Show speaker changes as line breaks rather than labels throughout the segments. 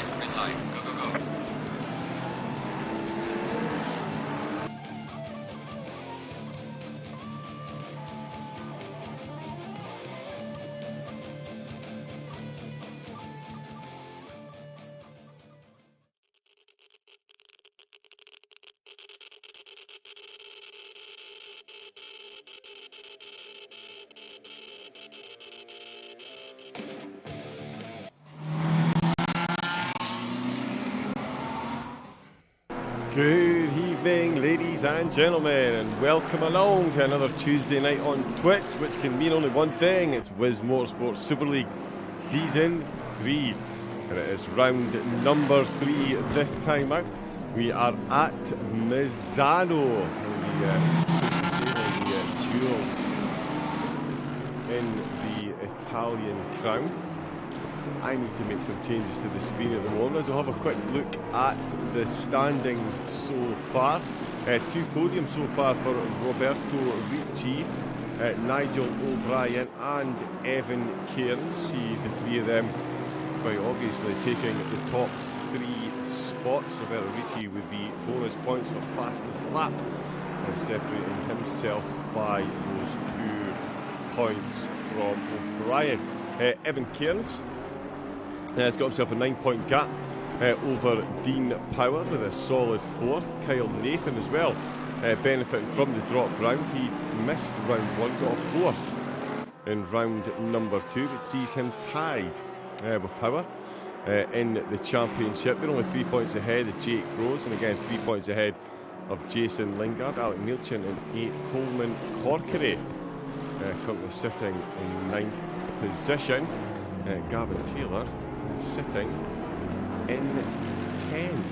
green light, go, go, go.
Good evening, ladies and gentlemen, and welcome along to another Tuesday night on Twitch, which can mean only one thing. It's Wiz Motorsports Super League Season 3, and it is round number 3 this time out. We are at Misano, the jewels in the Italian crown. I need to make some changes to the screen at the moment, so we'll have a quick look at the standings so far. 2 podiums so far for Roberto Ricci, Nigel O'Brien and Evan Cairns. See the three of them quite obviously taking the top 3 spots. Roberto Ricci with the bonus points for fastest lap and separating himself by those 2 points from O'Brien. Evan Cairns has got himself a 9-point gap over Dean Power with a solid 4th. Kyle Nathan as well, benefiting from the drop round. He missed round 1, got a 4th in round number 2, but sees him tied with Power in the championship. They're only 3 points ahead of Jake Rose, and again 3 points ahead of Jason Lingard. Alec Milchin in 8th. Coleman Corkery currently sitting in 9th position. Gavin Taylor sitting in 10th.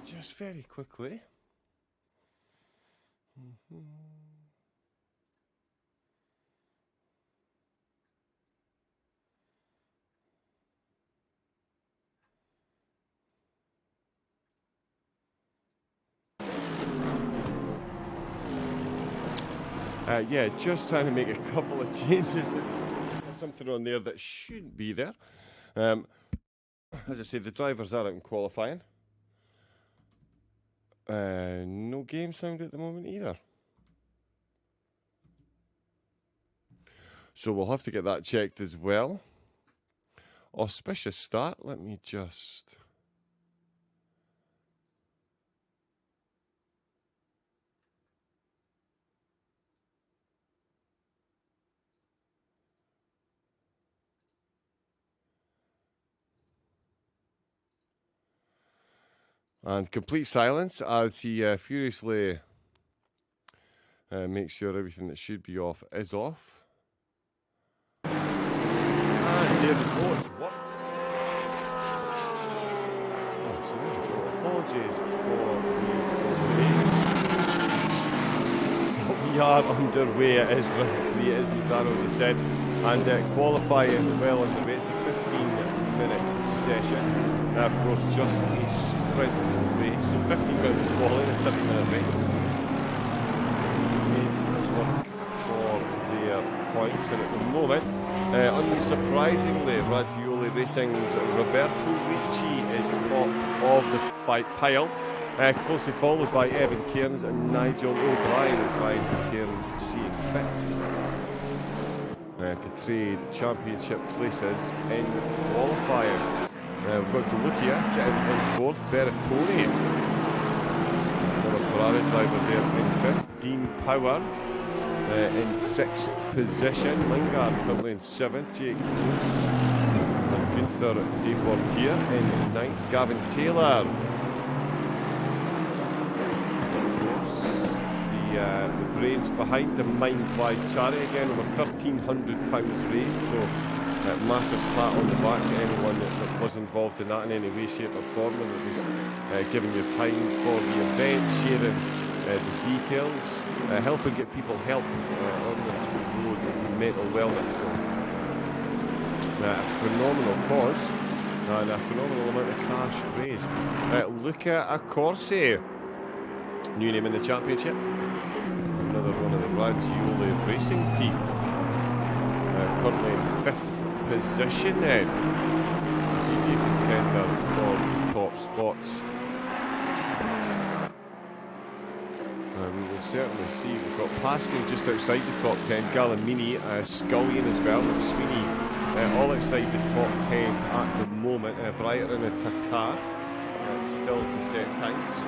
Just very quickly. Yeah, just trying to make a couple of changes. There's something on there that shouldn't be there. As I say, the drivers are out in qualifying. No game sound at the moment either. So we'll have to get that checked as well. Auspicious start. Let me just... And complete silence as he furiously makes sure everything that should be off is off. And there we go, it's worked. Oh, so there we go. Apologies for the delay. We are underway. It is round 3, it is Misano, as I said. And qualifying well underway. It's a 15-minute session. Of course, just a sprint race, so 15 minutes of quality, a 30-minute race. So made work for their points, and at the moment, unsurprisingly, Razzioli Racing's Roberto Ricci is top of the pile, closely followed by Evan Cairns and Nigel O'Brien. O'Brien and Cairns seeing fit to trade championship places in qualifying. We've got DeLucia sitting in 4th, Bertoni, another Ferrari driver there in 5th, Dean Power in 6th position, Lingard currently in 7th, Jake Rose and Gunther Deportier in 9th, Gavin Taylor. Of course, the brains behind the Mind-Wise charity, again over £1,300 raised, so massive pat on the back to anyone that was involved in that in any way, shape or form, whether it was giving your time for the event, sharing the details, helping get people help on the road to mental wellness. A phenomenal cause and a phenomenal amount of cash raised. Luca Accorsi, new name in the championship, another one of the Razzioli Racing team, currently in 5th position then. Keep you contender for the top spots. We will certainly see. We've got Pascal just outside the top 10, Gallimini, Scullion as well, and Sweeney all outside the top 10 at the moment. Brighton and Takar still to set times.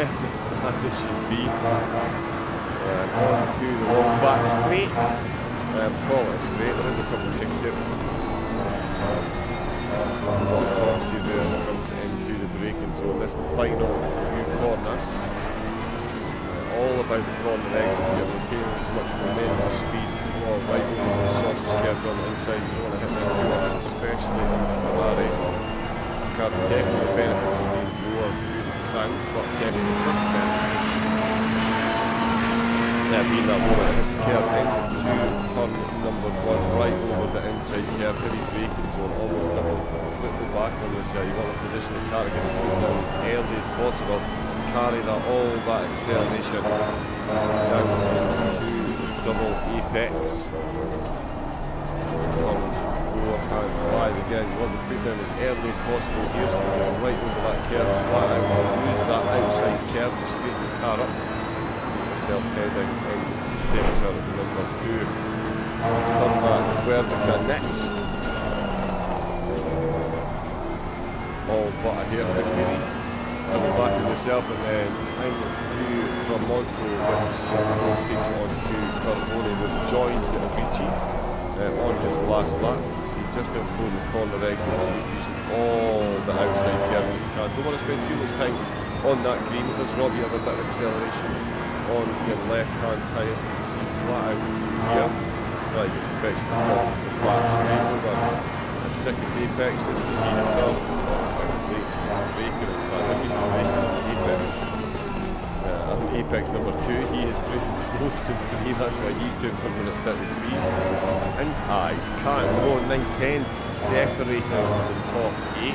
As it should be. On to the long back straight. Call it straight, there is a couple of kicks here. Talks to you there as it comes into the braking zone. This is the final few corners. All about the corner exit here, retaining as much momentum, speed, right over the sausage curves on the inside. You don't want to hit that too often, especially on the Ferrari. The car definitely benefits from being lower to the ground, but definitely doesn't benefit. Being that lower, it hits the curve into turn number 1, right over the inside curve, heavy braking zone, almost double completely back on this. You want to position the car to get the foot down as early as possible, carry that all that acceleration down into double apex. Turns 4 and 5 again. You want the foot down as early as possible here, so you get right over that curve, flat out, use that outside curve to straighten the car up. Heading in centre number 2. Cuervica next. All but a hairpin really. Coming back on yourself, and then into Tramonto, which of course takes you on to Carbone, with joined Ricci on his last lap. See just out pulling the corner exit, see using all the outside curve in his car. Don't want to spend too much time on that green because Robbie have a bit of acceleration on your left hand tyre. You can see flat out through here. Right, it's affectionately called the back straight over a second apex, and you can see the third braker. In fact, I'm using the braker on the apex. Apex number 2, he is braking close to 3, that's why he's doing 133s. And I can't go 9/10 separating the top 8.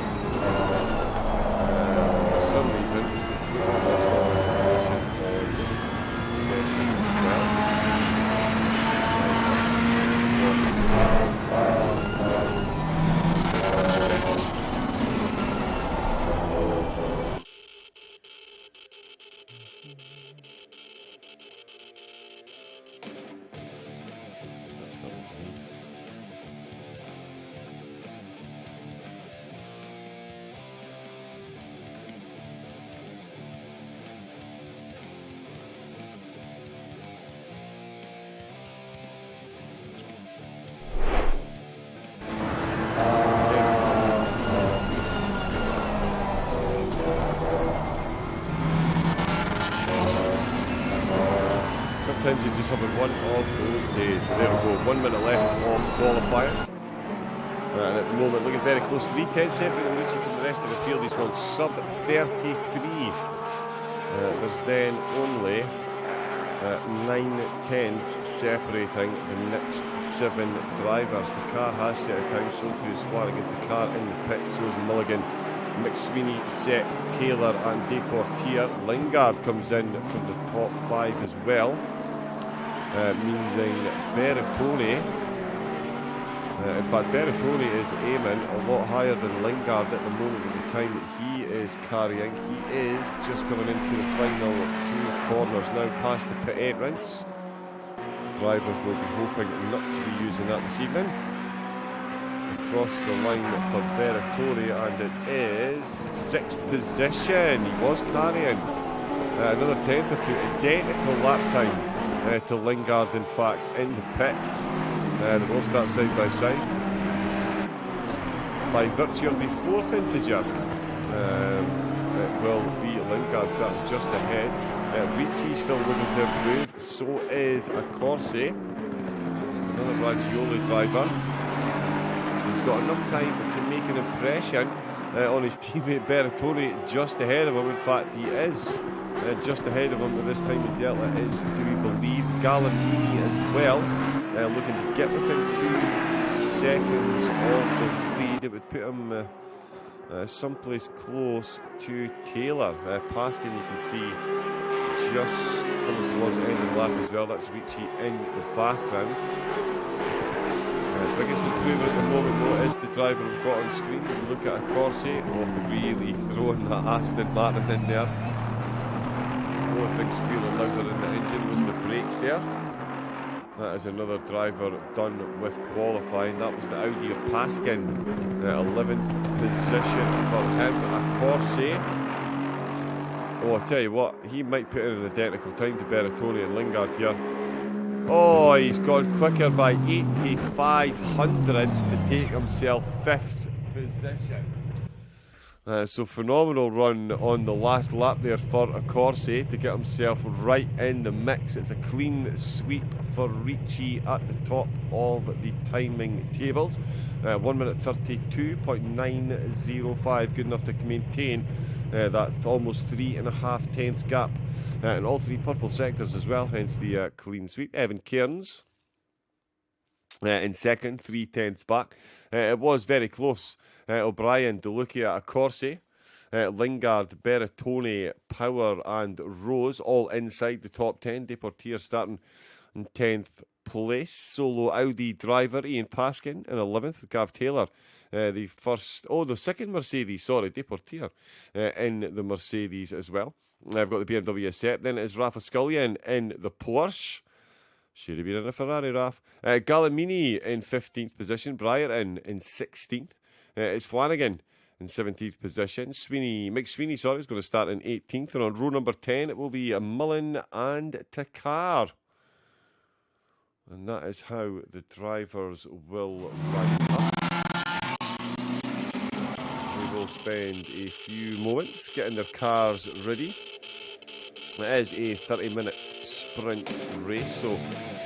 For some reason, sometimes you just have one of those days. There we go, 1 minute left of qualifying. And at the moment, looking very close. 3/10 separating Ricci from the rest of the field. He's gone sub 33. There's then only 9/10 separating the next 7 drivers. The car has set a time, so too is Flanagan. The car in the pits, so is Mulligan, McSweeney, Sepp, Taylor and Deportier. Lingard comes in from the top 5 as well. Meaning Bertone, in fact Bertone is aiming a lot higher than Lingard at the moment at the time that he is carrying. He is just coming into the final 2 corners now past the pit entrance. Drivers will be hoping not to be using that this evening. across the line for Berrettoni, and it is 6th position. He was carrying another 10th or 2, identical lap time to Lingard, in fact, in the pits. They will start side by side. By virtue of the 4th integer, it will be Lingard starting just ahead. Ricci still looking to improve, so is a Corsi. Another Ragioli driver. He's got enough time to make an impression on his teammate Berrettoni just ahead of him. In fact, he is just ahead of him at this time in Delta, is, do we believe, Galamini as well, looking to get within 2 seconds of the lead. It would put him someplace close to Taylor. Paskin, you can see, just coming towards the end of the lap as well. That's Ricci in the background. Biggest improvement at the moment, though, is the driver we've got on screen. Look at a Corsi, really throwing that Aston Martin in there. Only thing squealing louder in the engine was the brakes there. That is another driver done with qualifying. That was the Audi of Paskin, 11th position for him, a Corsi. Oh, I'll tell you what, he might put in an identical time to Berrettoni and Lingard here. Oh, he's gone quicker by 85 hundredths to take himself 5th position. So phenomenal run on the last lap there for a Corsi to get himself right in the mix. It's a clean sweep for Ricci at the top of the timing tables. 1 minute 32.905, good enough to maintain that almost 3.5 tenths gap in all 3 purple sectors as well, hence the clean sweep. Evan Cairns in second, 3 tenths back. It was very close. O'Brien, DeLucia, a Corsi, Lingard, Berrettoni, Power and Rose all inside the top 10. Deportier starting in 10th place. Solo Audi driver Ian Paskin in 11th. Gav Taylor, the second Mercedes, Deportier in the Mercedes as well. I've got the BMW set. Then it is Rafa Scullion in the Porsche. Should have been in a Ferrari, Raf. Galamini in 15th position. Brierton in 16th. It's Flanagan in 17th position. Mick Sweeney, is going to start in 18th. And on row number 10, it will be Mullen and Takar. And that is how the drivers will line up. They will spend a few moments getting their cars ready. It is a 30-minute sprint race, so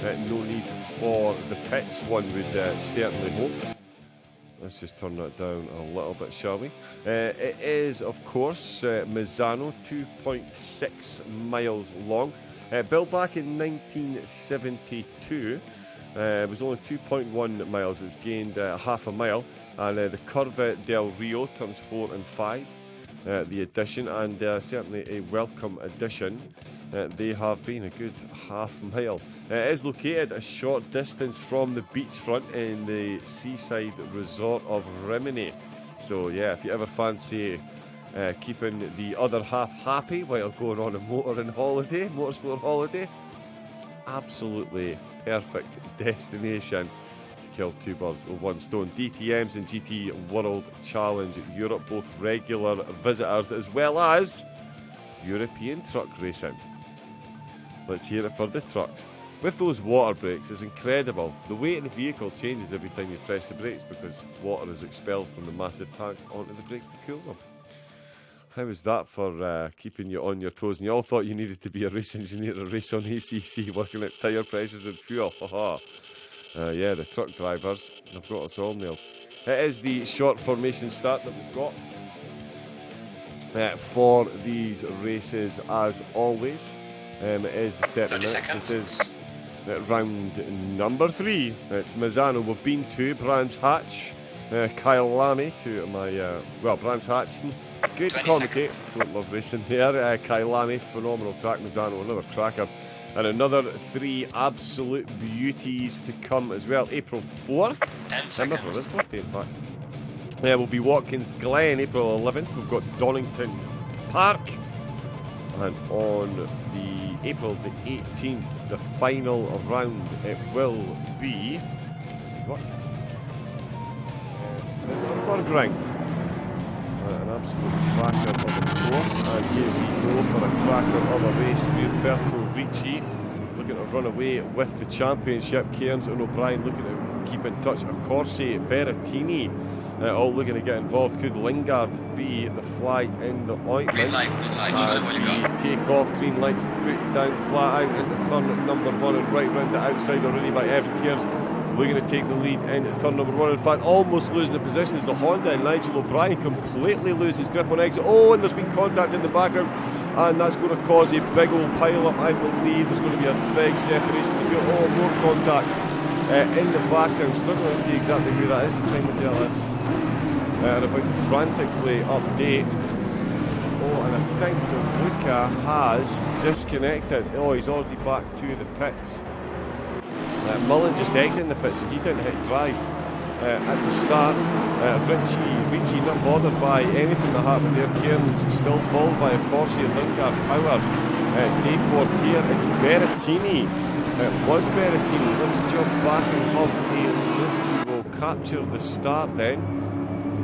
no need for the pits, one would certainly hope. Let's just turn that down a little bit, shall we? It is, of course, Misano, 2.6 miles long. Built back in 1972. It was only 2.1 miles. It's gained half a mile. And the Curva del Rio turns 4 and 5. The addition, and certainly a welcome addition. They have been a good half mile. It is located a short distance from the beachfront in the seaside resort of Rimini. So yeah, if you ever fancy keeping the other half happy while going on a motorsport holiday, absolutely perfect destination to kill 2 birds with 1 stone. DTMs and GT World Challenge Europe, both regular visitors as well as European truck racing. Let's hear it for the trucks. With those water brakes, it's incredible. The weight of the vehicle changes every time you press the brakes because water is expelled from the massive tanks onto the brakes to cool them. How is that for keeping you on your toes? And you all thought you needed to be a race engineer to race on ACC, working at tyre pressures and fuel. Yeah, the truck drivers have got us all nailed. It is the short formation start that we've got for these races, as always. It is the 30 minutes.
Seconds.
This is round number 3. It's Misano. We've been to Brands Hatch. Kyle Lamy to my, Brands Hatch. Great to commentate. Don't love racing there. Kyle Lamy, phenomenal track. Misano, another cracker. And another 3 absolute beauties to come as well. April 4th.
10 seconds.
My brother's birthday, in fact. Will be Watkins Glen, April 11th. We've got Donington Park. And on the April the 18th, the final round, it will be Nürburgring. An absolute cracker of a course, and here we go for a cracker of a race. Roberto Ricci looking to run away with the championship. Cairns and O'Brien looking to keep in touch. Corsi, Berrettini all looking to get involved. Could Lingard be the fly in the ointment?
Green light,
As we take off, green light, foot down, flat out into turn number 1 and right round the outside already by Evan Cairns. Looking to take the lead into turn number 1. In fact, almost losing the position as the Honda and Nigel O'Brien completely loses grip on exit. Oh, and there's been contact in the background, and that's going to cause a big old pile up. I believe there's going to be a big separation in the field. Oh, more contact in the background. Struggling to see exactly who that is. The time of day is about to frantically update. Oh, and I think DeLuca has disconnected. Oh, he's already back to the pits. Mullen just exiting the pit, so he didn't hit drive at the start. Ricci not bothered by anything that happened there. Cairns still followed by a Corsi, Lingard, Power, Deportier. It's Berrettini. It was Berrettini. Let's jump back and have a look. We will capture the start then.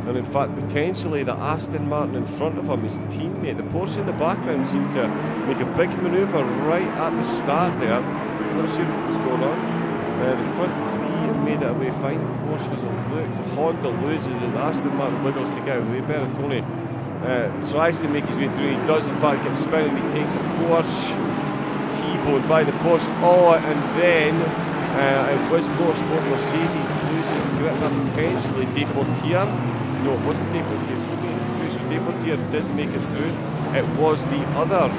And in fact, potentially the Aston Martin in front of him, his teammate. The Porsche in the background seemed to make a big manoeuvre right at the start there. I'm not sure what was going on. The front three made it away fine. Porsche has a look. The Honda loses and Aston Martin wiggles to get away. Berrettini tries to make his way through. He does in fact get spinning. He takes a Porsche T-bone by the Porsche. Oh, and then it was Motorsport Mercedes loses grip. That potentially Deportier. No, it wasn't Deportier. He made it through. So Deportier did make it through. It was the other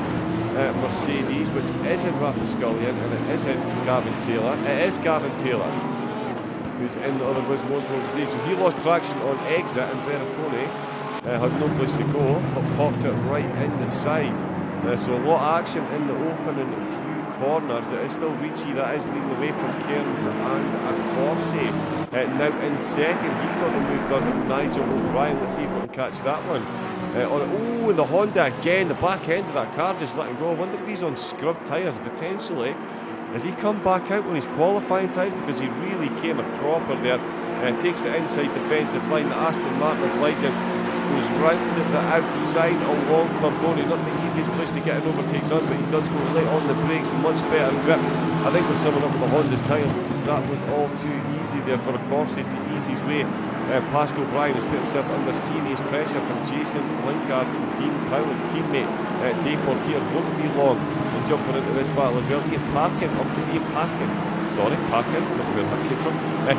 Mercedes, which isn't Rafa Scullion and it isn't Gavin Taylor. It is Gavin Taylor who's in the other Motorsport Mercedes. So he lost traction on exit, and Berrettini had no place to go but popped it right in the side. So a lot of action in the opening few corners. It is still Ricci that is leading away from Cairns and Corsi. Now in second, he's got the move done on Nigel O'Brien. Let's see if we can catch that one. Oh, and the Honda again, the back end of that car just letting go. I wonder if he's on scrub tyres potentially. Has he come back out on his qualifying tyres? Because he really came a cropper there. Takes the inside defensive line. The Aston Martin obliges. Goes round the outside along Corvoni. Not the easiest place to get an overtake done, but he does go late on the brakes. Much better grip. I think we're summing up with the Honda's tyres, because that was all too easy there for a Corsi to ease his way past O'Brien. Has put himself under serious pressure from Jason Lingard and Dean Powell, teammate Deportier. Won't be long in jumping into this battle as well. Ian Parkin up to Ian Paskin. Sorry, Parkin, not where that came from.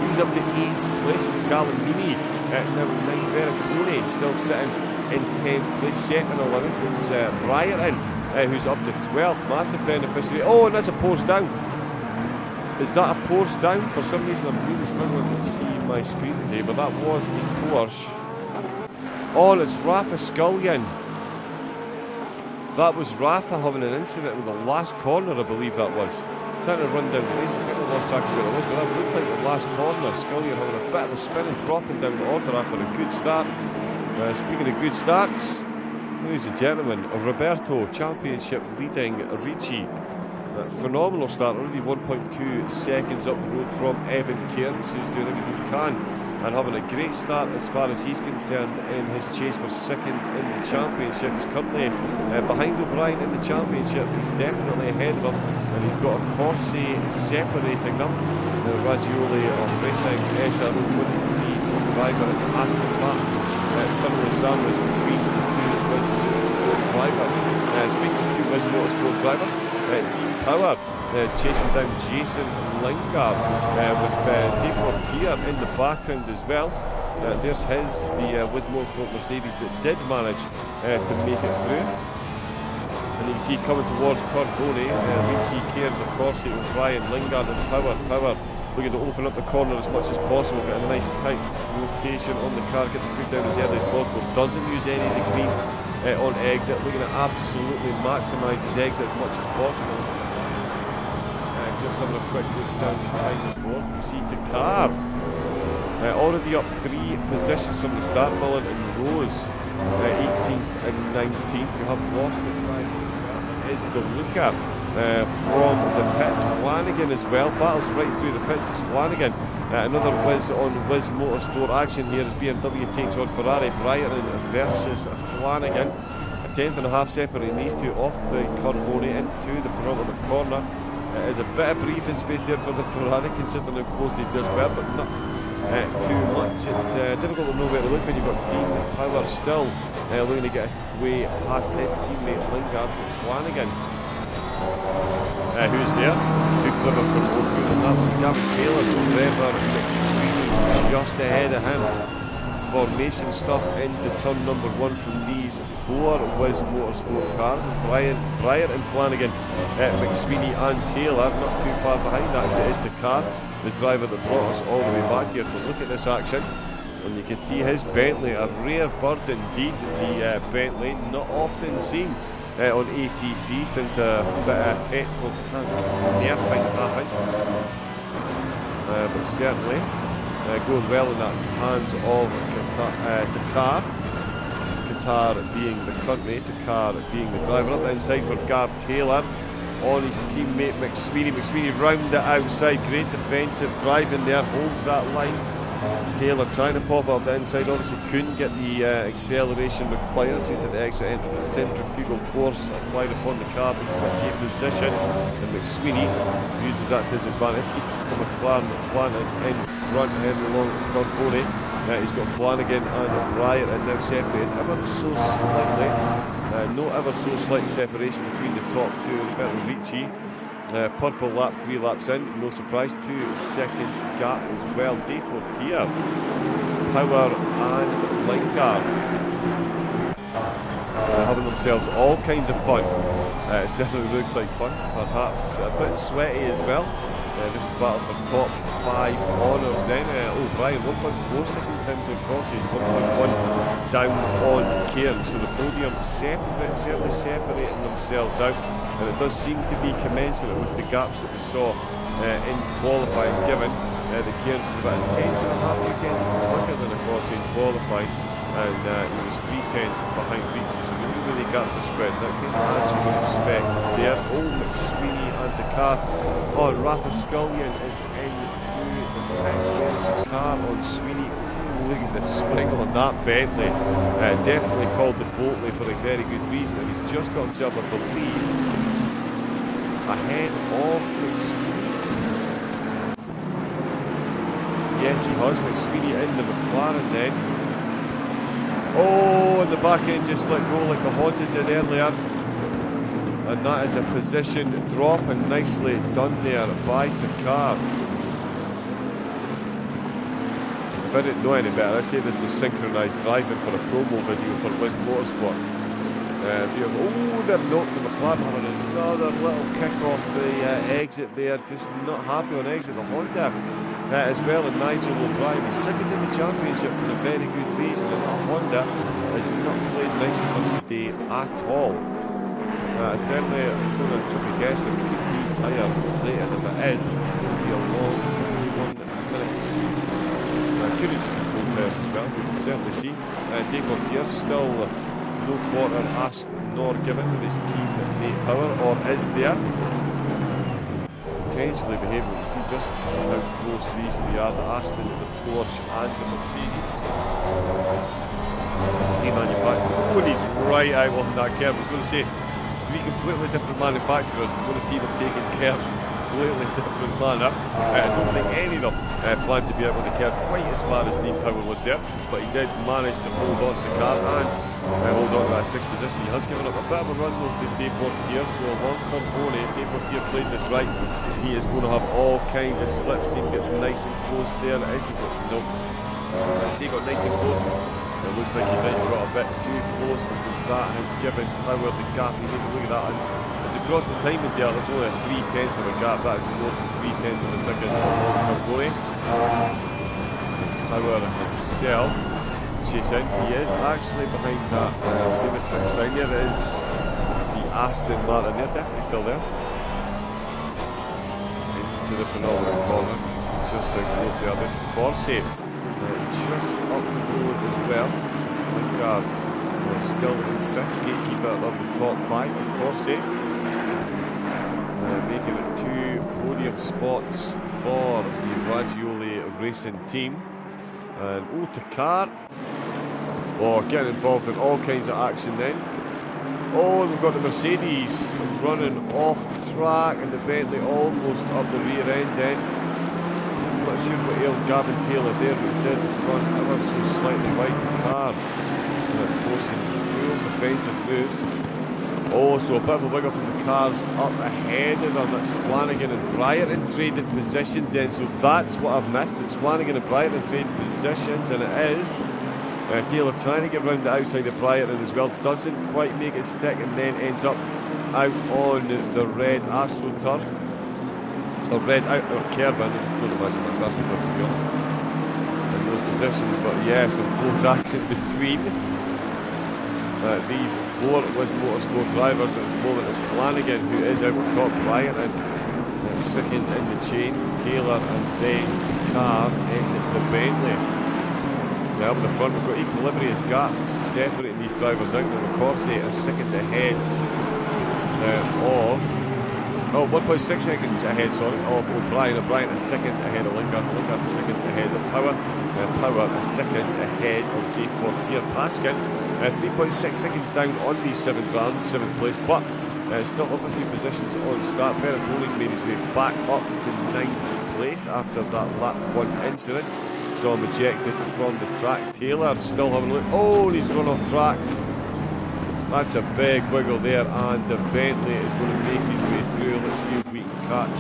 He's up to 8th place with Gallimini. Now Berrettini still sitting in 10th place. Second 11th, it's Briarton, who's up to 12th. Massive beneficiary. Oh, and that's a post down. Is that a post down? For some reason I'm really struggling to see my screen today, but that was a Porsche. Oh, and it's Rafa Scullion. That was Rafa having an incident with the last corner, I believe that was. Trying to run down the lanes. I think I lost track of where it was, but that looked like the last corner. Scullion having a bit of a spin and dropping down the order after a good start. Speaking of good starts, ladies and gentlemen, Roberto Championship leading Ricci. Phenomenal start, already 1.2 seconds up the road from Evan Cairns, who's doing everything he can and having a great start as far as he's concerned in his chase for second in the championship. He's currently behind O'Brien in the championship. He's definitely ahead of him, and he's got a Corsi separating them. Raggioli of Racing SR23 driver and Aston Martin thoroughly sandwiched between the two Motorsport drivers. Speaking of two Motorsport drivers, Dean Power is chasing down Jason Lingard with Deportier in the background as well. There's the Motorsport Mercedes that did manage to make it through. And you can see coming towards Corvoni, Ricci, Cairns, Corsi, O'Brien, Lingard and Power looking to open up the corner as much as possible, get a nice tight rotation on the car, get the foot down as early as possible. Doesn't use any of the green on exit, looking to absolutely maximise his exit as much as possible. Just having a quick look down behind the board, we see the car already up 3 positions from the start. Mullen and Rose 18th and 19th. We have lost the drive. Is DeLuca from the pits. Flanagan as well, battles right through the pits. It's Flanagan Another whiz on Whiz Motorsport action here as BMW takes on Ferrari. Brighton versus Flanagan. A tenth and a half separating these two off the Curvone into the penultimate corner. It is a bit of breathing space there for the Ferrari, considering how close they just were, but not too much. It's difficult to know where to look when you've got Dean Power still looking to get away past his teammate Lingard. Flanagan, who's there? Too clever for Old Moon and that one. Gavin Taylor, Trevor McSweeney just ahead of him. Formation stuff into turn number 1 from these 4 Whiz Motorsport cars. Bryant and Flanagan, McSweeney and Taylor not too far behind. That's the car, the driver that brought us all the way back here to look at this action. And you can see his Bentley, a rare bird indeed. The Bentley, not often seen on ACC since a bit of petrol tank nerfing happened. But certainly going well in the hands of Qatar. Qatar being the country, Qatar being the driver. Up the inside for Gav Taylor on his teammate McSweeney. McSweeney round the outside, great defensive driving there, holds that line. Taylor trying to pop up the inside, obviously couldn't get the acceleration required due to the extra centrifugal force applied upon the car in such a position. And McSweeney uses that to his advantage, keeps McLaren planted in front of him along the Curvone. He's got Flanagan and Bryant and now separated ever so slightly. No ever so slight separation between the top two, Roberto Ricci. Purple lap, 3 laps in, no surprise, 2 second gap as well. Deportier, Power and Lingard having themselves all kinds of fun. It certainly looks like fun, perhaps a bit sweaty as well. This is battle for top 5 honours then. Brian, 1.4 seconds down to crosses, 1.1 down on Cairn. So the podium certainly separating themselves out. And it does seem to be commensurate with the gaps that we saw in qualifying, given that Cairns was about a tenth and a half, 2 tenths quicker than the crossing qualifying. And he was 3 tenths behind Ricci. So really gaps are spread. That as you would expect there. McSweeney and the car. Rafa Scullion is into the next car on Sweeney. Look at the spring on that Bentley. Definitely called the Boltley for a very good reason. And he's just got himself, I believe, ahead of McSweeney. Yes, he has. McSweeney in the McLaren then. And the back end just let go like the Honda did earlier. And that is a position drop, and nicely done there by Takar. If I didn't know any better, I'd say this was synchronised driving for a promo video for Whiz Motorsport. They're not. The McLaren having another little kick off the exit there, just not happy on exit. The Honda as well, and Nigel O'Brien is second in the championship for a very good reason, and the Honda has not played nicely for the day at all. Certainly, I'm going to try to guess it could be tyre late, and if it is, it's going to be a long 21 minutes. Could have just been cold tyres as well, we can certainly see. Deportier still no quarter asked nor given with his teammate Power, or is there? Potentially behaving. We see just how close these three are, the Aston, the Porsche and the Mercedes. Three manufacturers. When he's right out on that curve, I was going to say, 3 completely different manufacturers. We're going to see them taking curves completely different manner. I don't think any of them planned to be out on the curve quite as far as Dean Power was there, but he did manage to hold on to the car and hold on to that 6th position. He has given up a bit of a run though to Deportier, so along Curvone, if Deportier plays this right, he is going to have all kinds of slips. He gets nice and close there. Has he got, no, has he got nice and close? It looks like he might have got a bit too close, because that has given Power the gap. You need to look at that. It's across the timing there, there's only a 3 tenths of a gap. That is more than 3 tenths of a second along Curvone. Power himself chasing. He is actually behind that lunatic sign. There is the Aston Martin. They're definitely still there. Into the penultimate corner. Just how close they are. This is Corsi. Just up the road as well. Lingard still in 5th, gatekeeper of the top 5. And Corsi making looking at 2 podium spots for the Raggioli racing team. And Takar, getting involved in all kinds of action then. And we've got the Mercedes running off track, and the Bentley almost up the rear end then. Not sure what ailed Gavin Taylor there, but he did run ever so slightly wide the car, forcing full defensive moves. So a bit of a wiggle from the cars up ahead of them. That's Flanagan and Bryerton trading positions then. So that's what I've missed. It's Flanagan and Bryerton trading positions, and it is Taylor trying to get round the outside of Bryerton as well. Doesn't quite make it stick, and then ends up out on the red AstroTurf. Or red or Kerbin. I don't imagine that's AstroTurf, to be honest, in those positions. But yeah, some close action between these 4 Wiz Motorsport drivers. At this moment it's Flanagan who is out on top, Bryerton second in the chain, Taylor, and then Carr in the Bentley. Now up in the front we've got equilibrious gaps separating these drivers out. Now Corsi is second ahead of 1.6 seconds ahead, of O'Brien. O'Brien is second ahead of Lingard. Lingard is second ahead of Power. Power is second ahead of Deportier. Paskin 3.6 seconds down on these 7th round, 7th place, but still up a few positions on start. Bertoni's made his way back up to 9th place after that lap 1 incident. Saw him ejected from the track. Taylor still having a look. He's run off track. That's a big wiggle there, and the Bentley is going to make his way through. Let's see if we can catch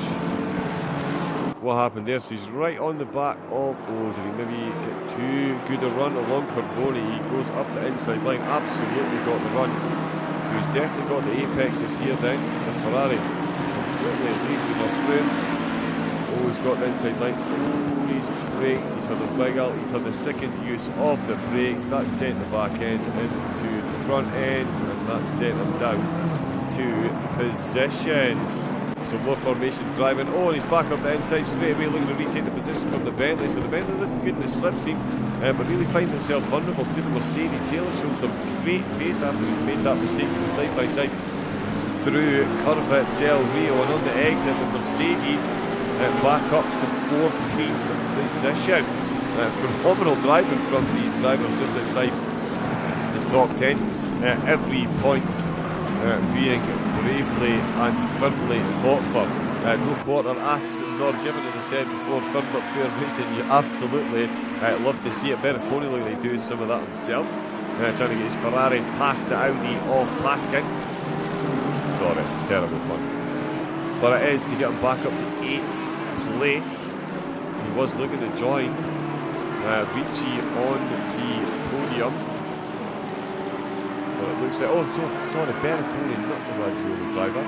what happened there. So he's right on the back of, did he maybe get too good a run along Carboni? He goes up the inside line, absolutely got the run. So he's definitely got the apexes here then. The Ferrari completely leaves him off room. He's got the inside line. He's braked, he's had a wiggle, he's had the second use of the brakes. That sent the back end into the front end, and that sent him down 2 positions. So more formation driving. And he's back up the inside straight away, looking to retake the position from the Bentley. So the Bentley looking good in the slipstream, but really finding itself vulnerable to the Mercedes. Taylor showed some great pace after he's made that mistake in the side-by-side through Curva del Rio, and on the exit the Mercedes back up to 14th position. Phenomenal driving from these drivers just outside the top 10. Every point being bravely and firmly fought for. No quarter asked nor given, as I said before. Firm up fair racing, you absolutely love to see it. Bertoni looking like doing some of that himself. Trying to get his Ferrari past the Audi of Paskin. Sorry, terrible pun. But it is to get him back up to 8th place. He was looking to join Ricci on the podium, but it looks like sorry, Bertoni, not the Raggioli driver.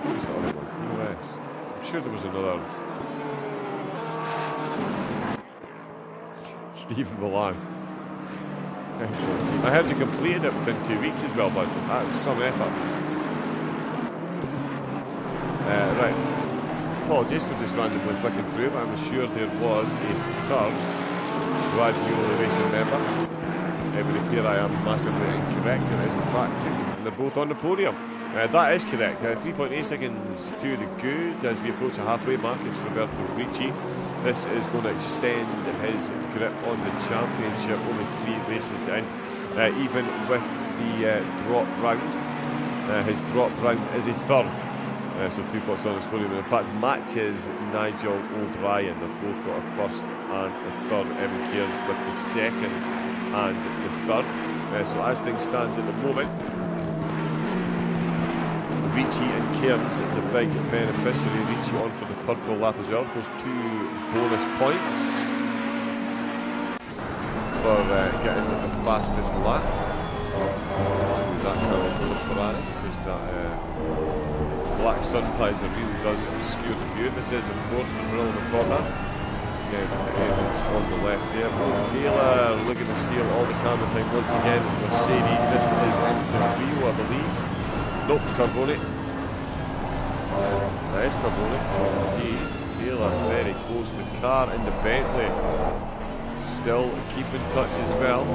Who's the other one? US. I'm sure there was another. Stephen Milan. Excellent. I heard you completed it within 2 weeks as well, but that's some effort. Right. Apologies for just randomly flicking through, but I'm sure there was a 3rd Raggioli racing member. It would appear I am massively incorrect. There is in fact 2, and they're both on the podium. That is correct. 3.8 seconds to the good as we approach the halfway mark. It's Roberto Ricci. This is going to extend his grip on the championship. Only 3 races in, even with the drop round. His drop round is a 3rd. So 2 points on his podium. In fact, matches Nigel O'Brien. They've both got a 1st and a 3rd. Evan Cairns with the 2nd and the 3rd. So as things stands at the moment, Ricci and Cairns, the big beneficiary. Ricci on for the purple lap as well. Of course, 2 bonus points for getting the fastest lap. Let's do that colour for the Ferrari, because that black sun visor really does obscure the view. This is, of course, the middle of the corner. Again, it's on the left there. Taylor looking to steal all the camera time once again. It's Mercedes. This is into Rio, I believe. Nope, Carboni. That is Carboni. Indeed. Taylor very close. The car in the Bentley still keeping touch as well.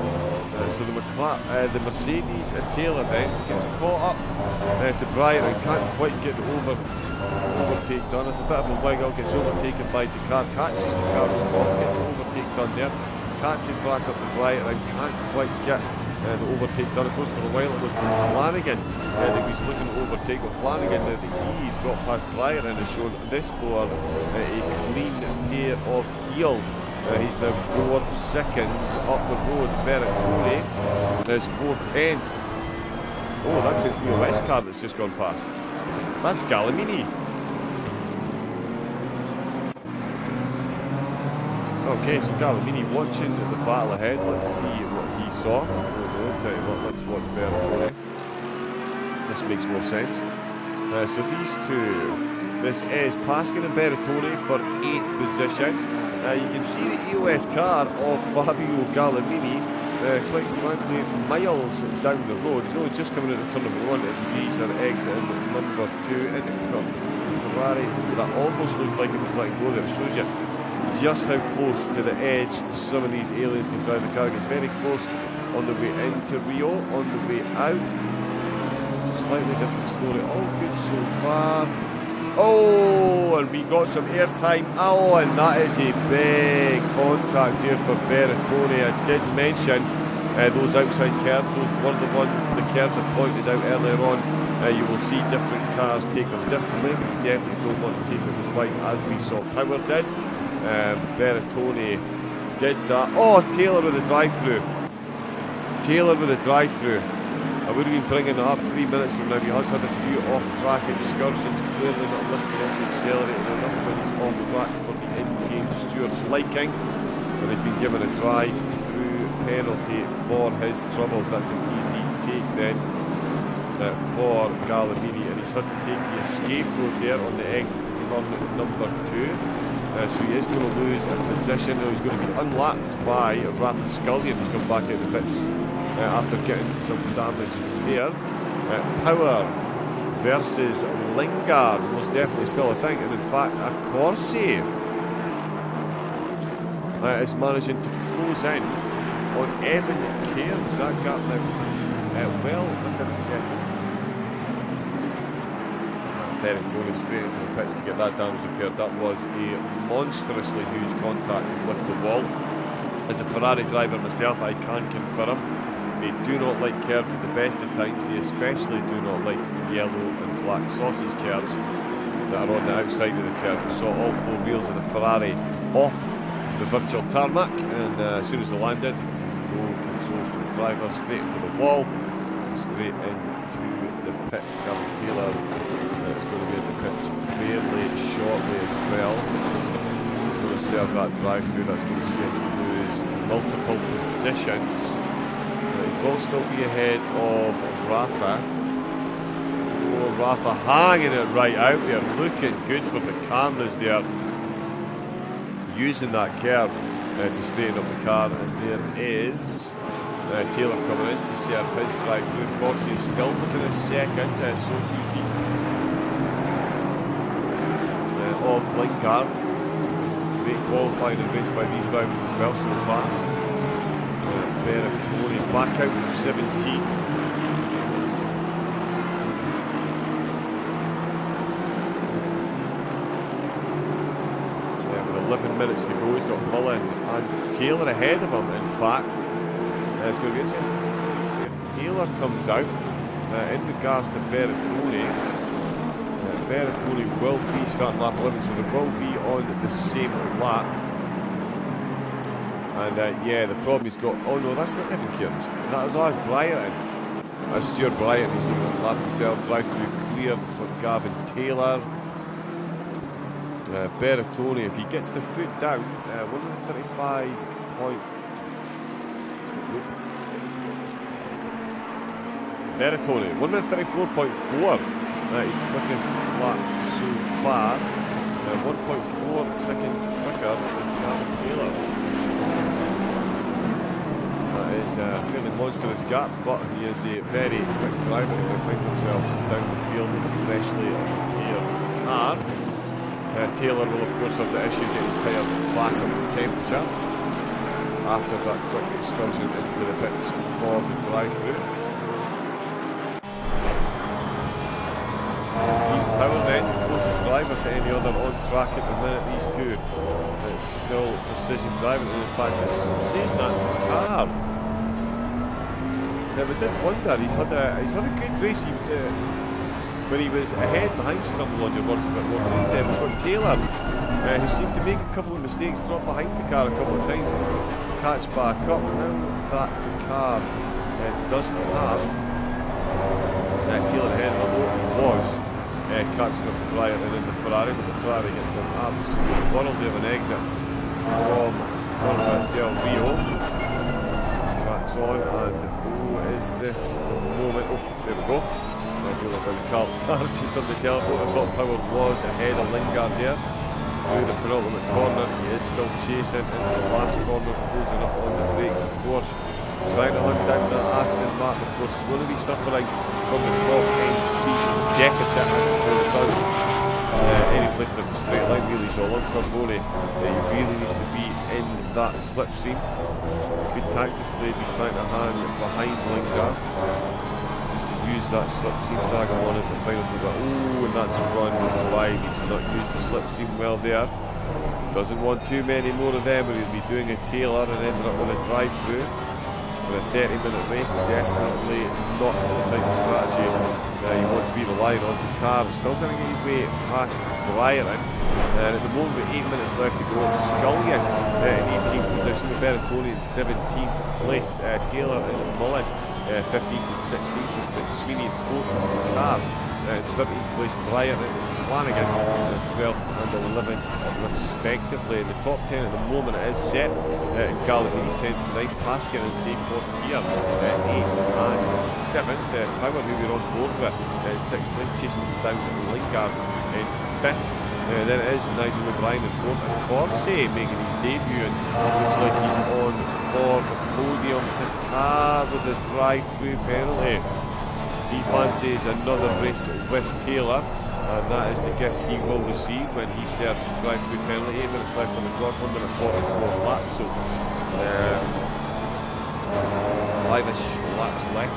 So the Mercedes Taylor then gets caught up to Bryant and can't quite get the overtake done. It's a bit of a wiggle, gets overtaken by Dakar, catches the car, gets the overtake done there, catches back up to Bryant and can't quite get the overtake done. Of course, for a while it was Flanagan that he was looking to overtake, but Flanagan that he's got past Bryant and has shown this for a clean pair of heels. He's now 4 seconds up the road. Berrettini is 4/10. Oh, that's an EOS car that's just gone past. That's Gallimini. Okay, so Gallimini watching the battle ahead. Let's see what he saw. I'll tell you what, let's watch Berrettini. This makes more sense. So these two, this is Paskin and Berrettini for 8th position. You can see the EOS car of Fabio Gallimini, quite frankly, miles down the road. He's only just coming into turn number 1. These are exiting number 2 into Ferrari. That almost looked like it was letting go there. It shows you just how close to the edge some of these aliens can drive the car. It's very close on the way into Rio, on the way out. Slightly different story. All good so far. Oh, and we got some airtime. Oh, and that is a big contact there for Berrettini. I did mention those outside curbs. Those were the ones the curbs I pointed out earlier on. You will see different cars take them differently, but you definitely don't want to take them as wide as we saw Power did. Berrettini did that. Oh, Taylor with the drive-through. Taylor with the drive-through. I would have been bringing it up 3 minutes from now. He has had a few off-track excursions, clearly not lifting off the accelerator enough when he's off-track for the in-game steward's liking. And he's been given a drive-through penalty for his troubles. That's an easy take then for Gallimini. And he's had to take the escape road there on the exit to turn number 2. So he is going to lose a position. Now he's going to be unlapped by Rafa Scullion, who's come back out of the pits after getting some damage repaired. Power versus Lingard was definitely still a thing, and in fact Accorsi is managing to close in on Evan Cairns. That gap now well within a second. Berrettini straight into the pits to get that damage repaired. That was a monstrously huge contact with the wall. As a Ferrari driver myself, I can confirm they do not like curbs at the best of times. They especially do not like yellow and black sausage curbs that are on the outside of the curb. We saw all 4 wheels of the Ferrari off the virtual tarmac, and as soon as they landed, no control for the driver, straight into the wall, and straight into the pits. Gavin Taylor is going to be in the pits fairly shortly as well. He's going to serve that drive-through. That's going to see him lose multiple positions. He will still be ahead of Rafa. Oh, Rafa hanging it right out there, looking good for the cameras there, using that curb to straighten up the car. And there is Taylor coming in to serve his drive-through. Corsi is still within a second, so he of Lingard. Great qualifying and race by these drivers as well so far. Berrettini back out with 17. With 11 minutes to go, he's got Mullen and Taylor ahead of him. In fact, it's going to be interesting to see if Taylor comes out in regards to Berrettini. Berrettini will be starting lap 11, so they will be on the same lap. And yeah, the problem he's got. Oh no, that's not Evan Cairns. That was Bryant. That's Stuart Bryant. He's doing a lap himself. Drive through cleared for Gavin Taylor. Berrettini, if he gets the foot down, 135 point. Berrettini, 134.4. His quickest lap so far. 1.4 seconds quicker than Gavin Taylor. That is a fairly monstrous gap, but he is a very quick driver and finds himself down the field with a freshly repaired car. Taylor will of course have the issue getting his tyres back up to temperature. after that quick excursion into the pits for the drive-through. Dean Power then, closest driver to any other on track at the minute. These two, it's still precision driving, and in fact, as I'm saying that, the car. Now we did wonder, he's had a good race. When he was ahead behind Stumble on your words a bit more, we've got Taylor, who seemed to make a couple of mistakes, drop behind the car a couple of times, catch back up. Now that the car doesn't have Taylor ahead, although he was catching up the Bryant and in the Ferrari, but the Ferrari gets an absolute world of an exit from Curva del Rio. Tracks on, and is this the moment? Oh, there we go. I do look like Carl Darcy, somebody teleported. I thought Power was ahead of Lingard there. Through the penultimate corner, he is still chasing into the last corner, closing up on the brakes, of course. Trying to hunt down the Aston Martin, of course, is going to be suffering from the top end speed deficit, as the course does. Any place there's a straight line, really, so on Curvone, he really needs to be in that slipstream. Could tactically be trying to hang behind Lingard, just to use that slipstream, drag him on at the final to go. Oh, and that's run wide. He's not used the slipstream well there. Doesn't want too many more of them, or he'll be doing a Taylor and ended up with a drive-through. With a 30-minute race, definitely not the type of strategy you want to be relying on. The car still trying to get his way past Bryant, and at the moment with 8 minutes left to go, Scullion in 18th position, with Bertoni in 17th place, Taylor and Mullen 15th and 16th, with Sweeney in 4th with the car, 13th place Bryant and Flanagan 12th and 11th respectively. In the top 10 at the moment it is set in Galopini 10th and 9th, Paskin and Dave Portier 8th and 7th, Power, who we're on board with, in 6th place, chasing down Lingard in 5th. Then it is Nigel O'Brien in 4th, and Corsi making his debut, and looks like he's on for the podium. The car with the drive-through penalty. He fancies another race with Taylor, and that is the gift he will receive when he serves his drive-through penalty. 8 minutes left on the clock, 1 minute 44 laps, so 5-ish laps left.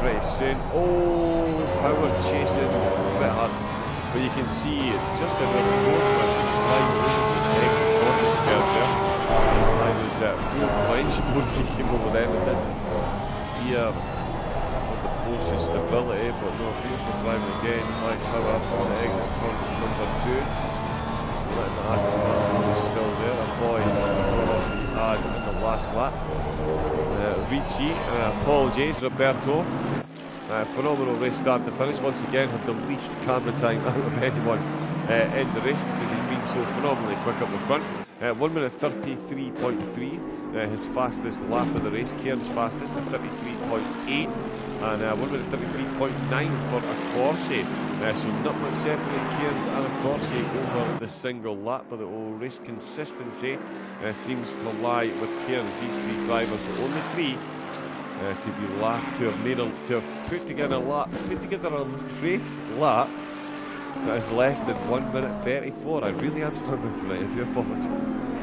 Pretty soon. Oh, Power chasing a bit hard, but you can see just in the report with egg and sausage curves there. I was full quench once he came over them and did fear Porsche stability, but no, beautiful driving again by Power on the exit turn number 2. Letting the Aston Martin still there, avoids what he had in the last lap. Ricci, apologies, Roberto. Phenomenal race start to finish. Once again, had the least camera time out of anyone in the race, because he's been so phenomenally quick up the front. 1 minute 33.3, his fastest lap of the race. Cairns fastest at 33.8, and 1 minute 33.9 for a Corsi. So not much separating Cairns and a Corsi over the single lap, but the old race consistency seems to lie with Cairns. These three drivers, the only three to be lapped, to have put together a race lap that is less than 1 minute 34. I really am struggling tonight, I do apologise.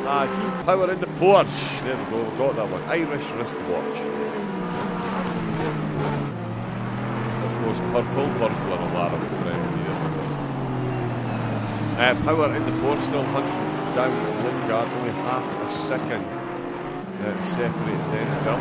Deep Power in the Porsche. There we go, we got that one. Irish wristwatch. Of course, purple, burglar alarm friend. Power in the Porsche, still hunting down Lingard, only half a second separating them still.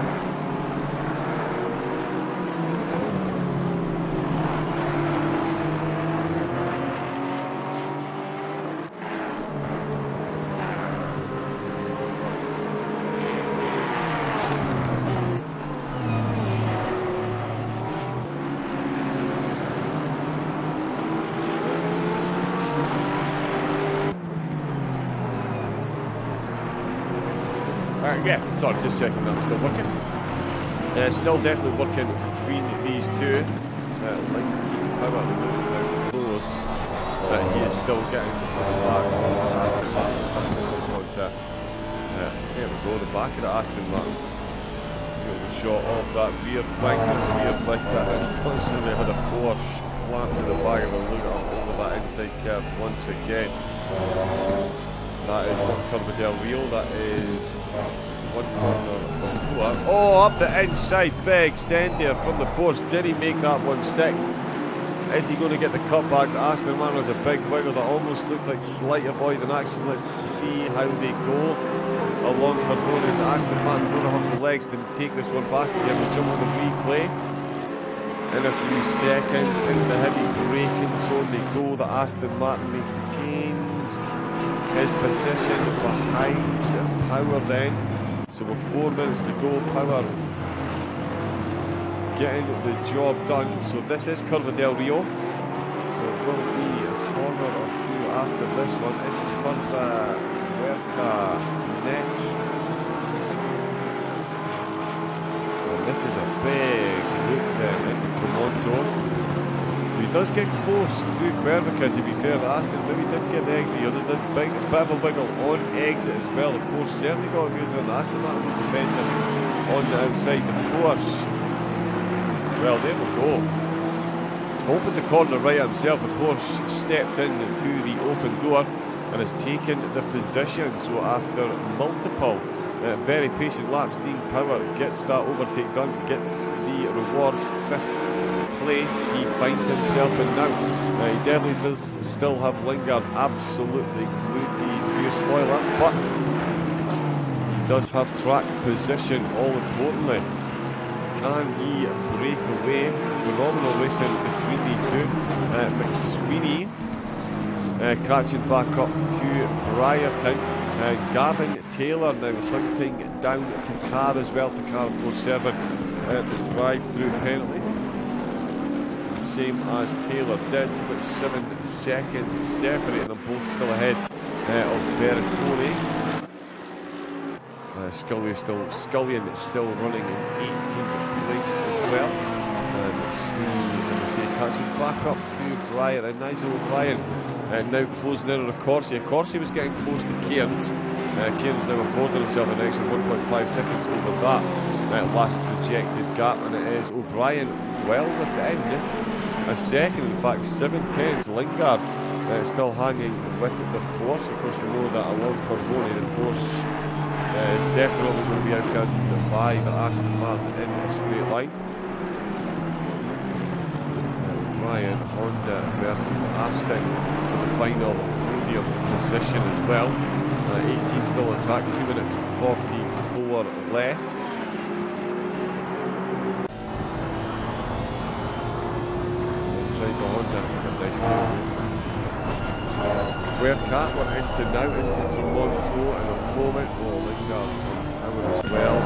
Yeah, sorry, just checking that it's still working. Still definitely working between these two. Power close. He is still getting back on the Aston Martin. There we go, the back of the Aston Martin. The shot of that rear wing, that is constantly had a Porsche clamped to the back of a look up over that inside curve once again. That is not Curva del Rio, that is one corner before. Oh, up the inside, big send there from the Porsche. Did he make that one stick? Is he going to get the cut back? Aston Martin was a big wiggle that almost looked like slight avoiding action. Let's see how they go along Carbone's. Aston Martin going to have the legs to take this one back again. We'll jump on the replay in a few seconds. In the heavy braking zone they go. The Aston Martin maintains his position behind Power then. So with 4 minutes to go, Power getting the job done. So this is Curva del Rio. So it will be a corner or two after this one. Into Curva Querca next. And this is a big loop then into Tremonto. So he does get close through Querca, to be fair. Aston maybe didn't get the exit here. They did a bit of a wiggle on exit as well. The Porsche certainly got a good run. Aston Martin was defensive on the outside. The Porsche, well, there we go. Opened the corner right himself. The Porsche stepped into the open door and has taken the position. So after multiple very patient laps, Dean Power gets that overtake done, gets the rewards. 5th place he finds himself in now. He definitely does still have Lingard absolutely glued to his rear spoiler, but he does have track position, all importantly. Can he break away? Phenomenal racing between these two. McSweeney catching back up to Briarton. Gavin Taylor now hunting down to Carr as well. To Carr, of course, serving the drive-through penalty. Same as Taylor did, about 7 seconds separating them, both still ahead of Bertone. Scullion still running in 18th place as well. And Sweeney, as I say, catching back up to Brian and Nigel O'Brien. Now closing in on a Corsi. Corsi was getting close to Cairns. Cairns now affording himself an extra 1.5 seconds over that last projected gap, and it is O'Brien well within a second, in fact 7/10. Lingard still hanging with the Porsche. Of course, we know that along Corvone, the Porsche is definitely going to be outgunned by the Aston Martin in a straight line. Brian Honda versus Aston for the final podium position as well. 18 still on track, 2 minutes 44 left. Inside the Honda, nice Querca, we're into now into Tremonto in a moment. Oh, Lingard on power as well.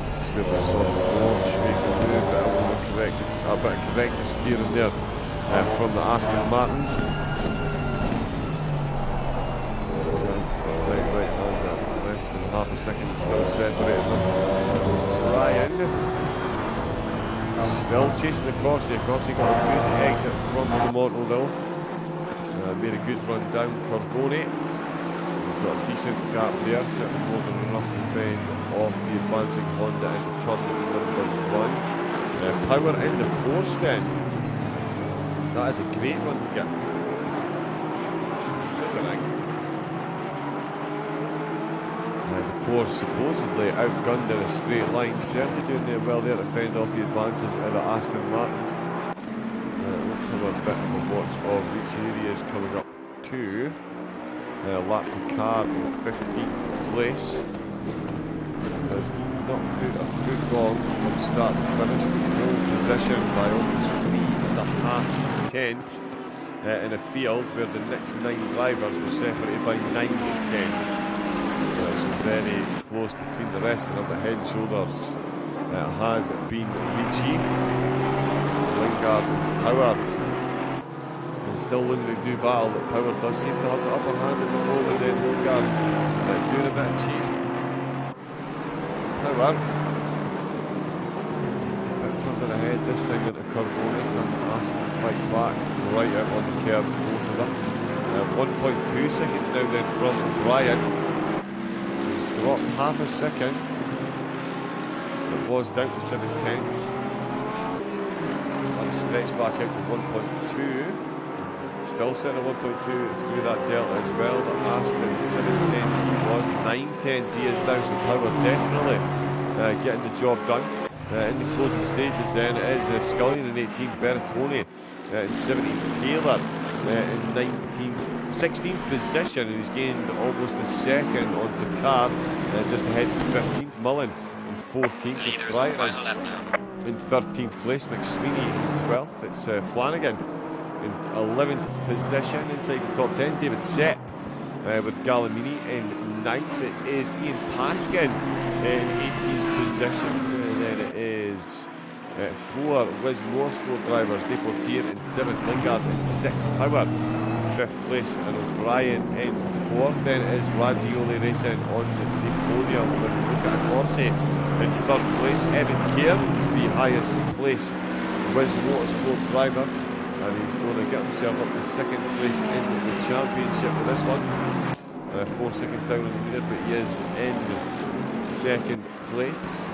This is where we saw the Porsche make the move, a bit of corrective steering there from the Aston Martin. Right hand, less than half a second still separating them. Ryan still chasing the Corsi. Corsi got a good exit from Tremonto though. Made a good run down Corvone. He's got a decent gap there, certainly more than enough to fend off the advancing Honda into turn number 1. Power in the Porsche then. That is a great run to get, considering the Porsche supposedly outgunned in a straight line. Certainly doing well there to fend off the advances of the Aston Martin. Let's have a bit of a watch of which areas coming up to. Lap to Carr in 15th place. Has not put a foot wrong from start to finish. The pole position by almost 3.5 tenths in a field where the next 9 drivers were separated by 9 tenths. So very close between the rest of them. The head and shoulders has been Ricci. Lingard and Power is still winning a new battle, but Power does seem to have the upper hand at the moment. Then Lingard doing a bit of chasing. Power is a bit further ahead this time into Corvone, and Aston fight back right out on the curb, both of them. 1.2 seconds now then from O'Brien. So he's dropped half a second. It was down to 7 tenths. stretched back out to 1.2. Still sitting at 1.2 through that delta as well. But Aston 7 tenths he was, 9 tenths he is now, so Power definitely getting the job done. In the closing stages then it is Scullion in 18th, Bertone in 17th, Taylor in 16th position, and he's gained almost a second onto Carr, just ahead of 15th, Mullen in 14th, with Brighton in 13th place, McSweeney in 12th, it's Flanagan in 11th position inside the top 10, David Sepp with Gallimini in 9th, it is Ian Paskin in 18th position, and then it is 4 Wiz Motorsport drivers, Deportier in 7th, Lingard in 6th, Power in 5th place, and O'Brien in 4th. Then it is Radzioli Racing on the podium with Luca Corsi in 3rd place. Evan Cairns, the highest placed Wiz Motorsport driver, and he's going to get himself up to 2nd place in the championship with this one. 4 seconds down on the leader, but he is in 2nd place.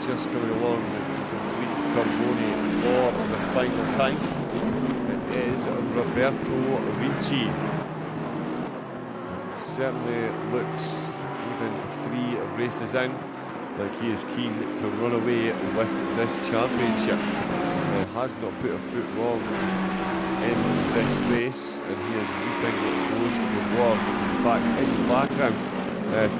Just coming along to complete Carboni for the final time. It is Roberto Ricci. Certainly looks, even 3 races in, like he is keen to run away with this championship. Has not put a foot wrong in this race, and he is reaping those rewards. As in fact, in the background,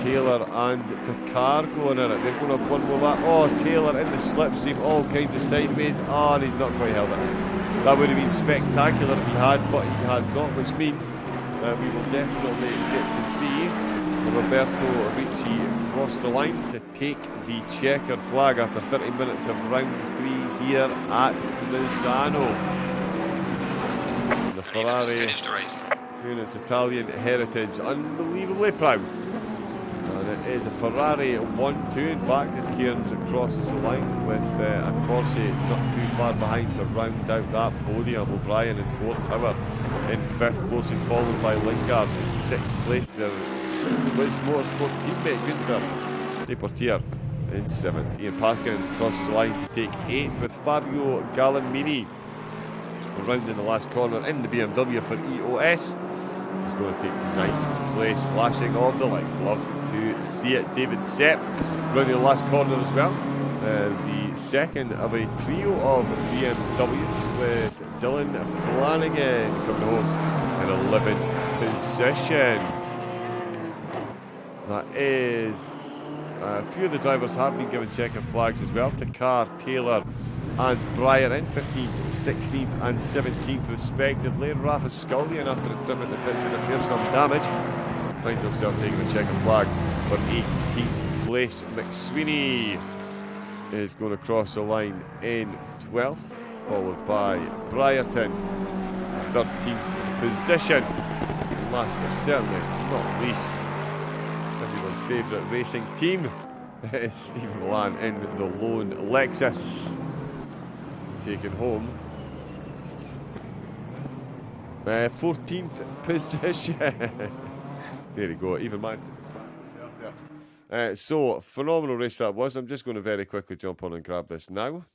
Taylor and Takar going in it. They're going to have one more lap. Oh, Taylor in the slipstream, all kinds of sideways. Oh, and he's not quite held it. That would have been spectacular if he had, but he has not, which means we will definitely get to see Roberto Ricci cross the line to take the checkered flag after 30 minutes of round 3 here at Misano. The Ferrari doing its Italian heritage, unbelievably proud. And it is a Ferrari 1-2, in fact, as Cairns crosses the line with a Corsi not too far behind to round out that podium. O'Brien in 4th, Power in 5th, closely followed by Lingard in 6th place. Their Wiz Motorsport teammate Günther Deportier in 7th. Ian Paskin crosses the line to take 8th with Fabio Gallimini around in the last corner in the BMW for EOS. He's going to take 9th place, flashing of the lights. Love to see it. David Sepp round the last corner as well. The second of a trio of BMWs with Dylan Flanagan coming home in 11th position. That is a few of the drivers have been given checkered flags as well. Takar, Taylor and Breyer in 15th, 16th and 17th respectively. And Rafa Scullion, after a trip in the pits that appears some damage, finds himself taking a checkered flag for 18th place. McSweeney is going to cross the line in 12th, followed by Brierton, 13th position. And last but certainly not least, everyone's favourite racing team is Stephen Milan in the lone Lexus, taking home 14th position. There you go, even managed to distract myself there. So, phenomenal race that was. I'm just going to very quickly jump on and grab this now.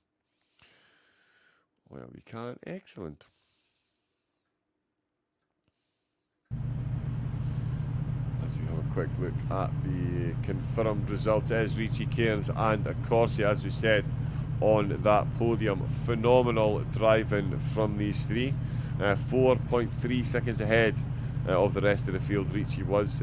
Well, we can. Excellent. As we have a quick look at the confirmed results, it is Ricci, Cairns and Corsi, as we said, on that podium. Phenomenal driving from these three. 4.3 seconds ahead of the rest of the field. Ricci was.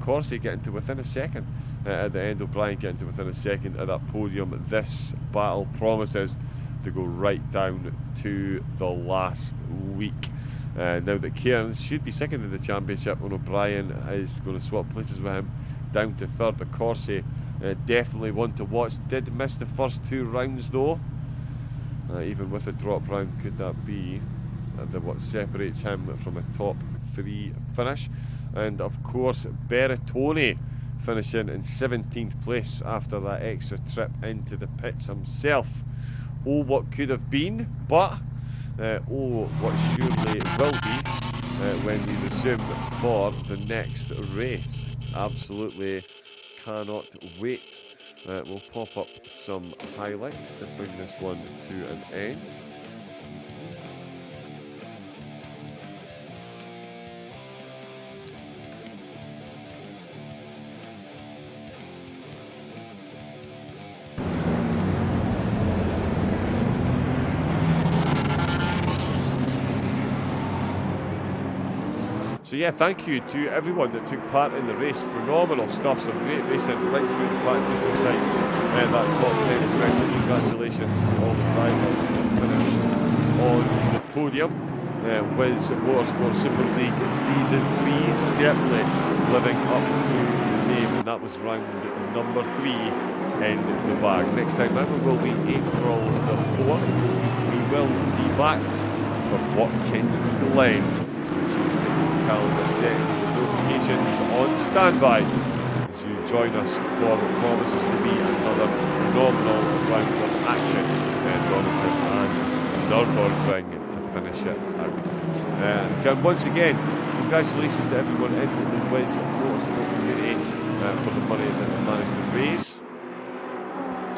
Corsi getting to within a second at the end. O'Brien getting to within a second at that podium. This battle promises to go right down to the last week. Now that Cairns should be second in the championship, and O'Brien is going to swap places with him down to third. But Corsi, definitely one to watch. Did miss the first 2 rounds though. Even with a drop round, could that be what separates him from a top 3 finish? And of course, Bertone finishing in 17th place after that extra trip into the pits himself. Oh, what could have been, but oh, what surely will be when we resume for the next race. Absolutely cannot wait We'll pop up some highlights to bring this one to an end. So yeah, thank you to everyone that took part in the race. Phenomenal stuff, some great racing right through the pack just inside that top 10. Especially congratulations to all the drivers that finished on the podium. Wiz Motorsports Super League Season 3 certainly living up to the name, and that was round number 3 in the bag. Next time round will be April the 4th. We will be back for Watkins Glen. So make sure you get your calendar set, notifications on standby as you join us for what promises to be another phenomenal round of action in Donington and Nürburgring to finish it out. And once again, congratulations to everyone in the Wiz Motorsport community for the money that they managed to raise.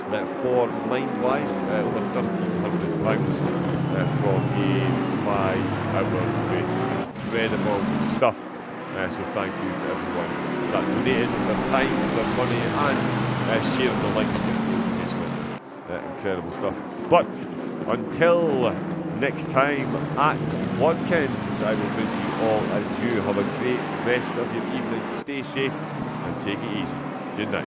For Mindwise, over £1,300 from a 5-hour race. Incredible stuff. So thank you to everyone that donated their time, their money, and sharing the links to the information. Incredible stuff. But until next time at Watkins, I will bid you all adieu. Have a great rest of your evening. Stay safe and take it easy. Good night.